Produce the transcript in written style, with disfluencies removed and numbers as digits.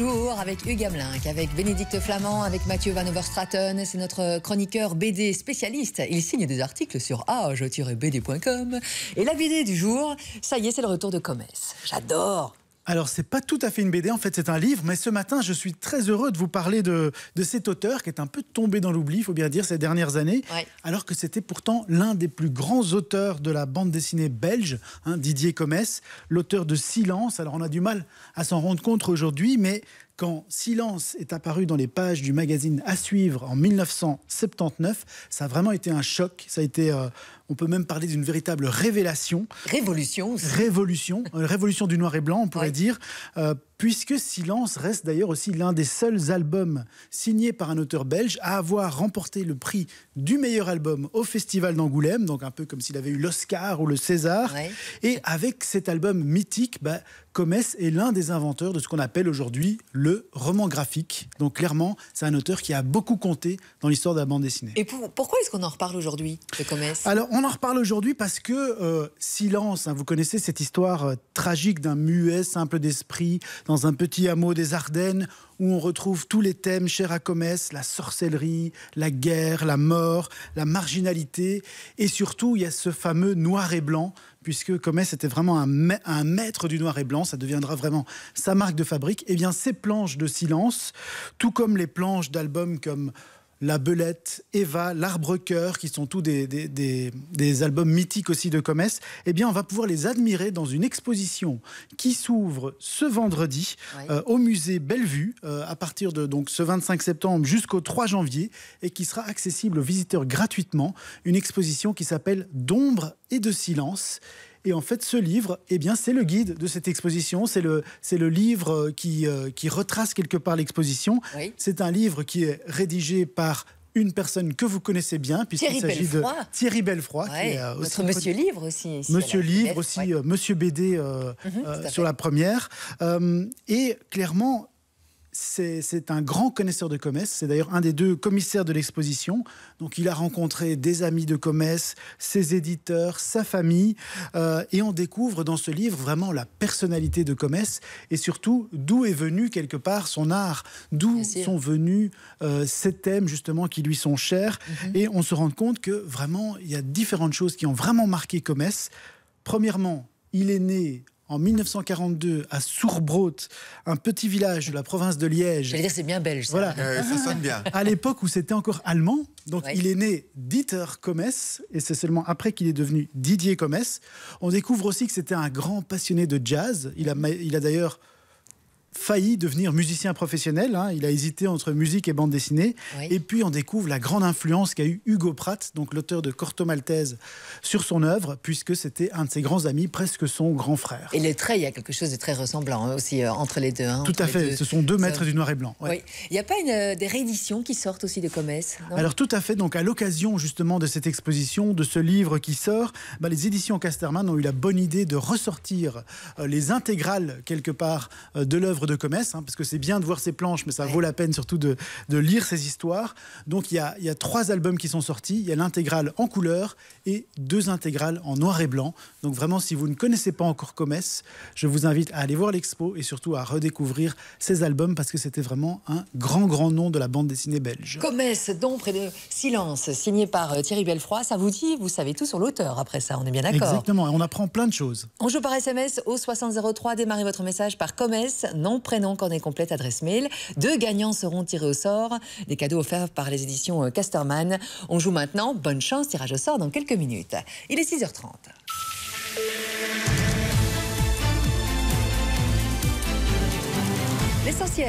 Bonjour, avec Hugues Hamelin, avec Bénédicte Flamand, avec Mathieu Van Overstraten. C'est notre chroniqueur BD spécialiste. Il signe des articles sur age-bd.com. Et la BD du jour, ça y est, c'est le retour de Comès. J'adore. Alors, c'est pas tout à fait une BD, en fait, c'est un livre. Mais ce matin, je suis très heureux de vous parler de cet auteur qui est un peu tombé dans l'oubli, il faut bien dire, ces dernières années. Ouais. Alors que c'était pourtant l'un des plus grands auteurs de la bande dessinée belge, Didier Comès, l'auteur de Silence. Alors, on a du mal à s'en rendre compte aujourd'hui, mais quand Silence est apparu dans les pages du magazine À Suivre en 1979, ça a vraiment été un choc. Ça a été, on peut même parler d'une véritable révélation. Révolution aussi. Révolution du noir et blanc, on pourrait dire. Puisque Silence reste d'ailleurs aussi l'un des seuls albums signés par un auteur belge à avoir remporté le prix du meilleur album au Festival d'Angoulême, donc un peu comme s'il avait eu l'Oscar ou le César. Ouais. Et avec cet album mythique, Comès est l'un des inventeurs de ce qu'on appelle aujourd'hui le roman graphique. Donc clairement, c'est un auteur qui a beaucoup compté dans l'histoire de la bande dessinée. Et pourquoi est-ce qu'on en reparle aujourd'hui de Comès ? Alors, on en reparle aujourd'hui parce que Silence, vous connaissez cette histoire tragique d'un muet simple d'esprit dans un petit hameau des Ardennes où on retrouve tous les thèmes chers à Comès, la sorcellerie, la guerre, la mort, la marginalité. Et surtout, il y a ce fameux noir et blanc, puisque Comès était vraiment un maître du noir et blanc, ça deviendra vraiment sa marque de fabrique. Eh bien, ces planches de Silence, tout comme les planches d'albums comme La Belette, Eva, L'Arbre-Cœur, qui sont tous des albums mythiques aussi de Comès, eh bien, on va pouvoir les admirer dans une exposition qui s'ouvre ce vendredi au musée Bellevue, à partir de donc, ce 25 septembre jusqu'au 3 janvier, et qui sera accessible aux visiteurs gratuitement. Une exposition qui s'appelle D'ombre et de silence. Et en fait, ce livre, eh bien, c'est le guide de cette exposition. C'est le livre qui retrace quelque part l'exposition. Oui. C'est un livre qui est rédigé par une personne que vous connaissez bien, puisqu'il s'agit de Thierry Belfroy. Ouais. Notre Monsieur Livre aussi. Ici, Monsieur Livre aussi, Monsieur BD sur la première. Et clairement, c'est un grand connaisseur de Comès. C'est d'ailleurs un des deux commissaires de l'exposition. Donc il a rencontré des amis de Comès, ses éditeurs, sa famille. Et on découvre dans ce livre vraiment la personnalité de Comès et surtout d'où est venu quelque part son art, d'où sont venus ces thèmes justement qui lui sont chers. Et on se rend compte que vraiment il y a différentes choses qui ont vraiment marqué Comès. Premièrement, il est né en 1942, à Sourbrot, un petit village de la province de Liège. Je veux dire, c'est bien belge, ça. Voilà. Ça sonne bien. À l'époque où c'était encore allemand. Donc, il est né Dieter Comès, et c'est seulement après qu'il est devenu Didier Comès. On découvre aussi que c'était un grand passionné de jazz. Il a d'ailleurs failli devenir musicien professionnel. Il a hésité entre musique et bande dessinée. Oui. Et puis, on découvre la grande influence qu'a eu Hugo Pratt, donc l'auteur de Corto Maltese, sur son œuvre, puisque c'était un de ses grands amis, presque son grand frère. Et les traits, il y a quelque chose de très ressemblant aussi entre les deux. Tout à fait. Ce sont deux maîtres du noir et blanc. Ouais. Oui. Il n'y a pas des rééditions qui sortent aussi de Comès? Alors, tout à fait. Donc, à l'occasion, justement, de cette exposition, de ce livre qui sort, les éditions Casterman ont eu la bonne idée de ressortir les intégrales, quelque part, de l'œuvre de Comès, parce que c'est bien de voir ces planches, mais ça vaut la peine surtout de lire ces histoires. Donc il y a 3 albums qui sont sortis. Il y a l'intégrale en couleur et 2 intégrales en noir et blanc. Donc vraiment, si vous ne connaissez pas encore Comès, je vous invite à aller voir l'expo et surtout à redécouvrir ces albums parce que c'était vraiment un grand nom de la bande dessinée belge. Comès, d'ombre et de silence, signé par Thierry Belfroy. Ça vous dit, vous savez tout sur l'auteur après ça, on est bien d'accord? Exactement, et on apprend plein de choses. On joue par SMS au 6003. Démarrez votre message par Comès, nom, prénom, coordonnée complète, adresse mail. 2 gagnants seront tirés au sort. Des cadeaux offerts par les éditions Casterman. On joue maintenant. Bonne chance, tirage au sort dans quelques minutes. Il est 6h30. L'essentiel.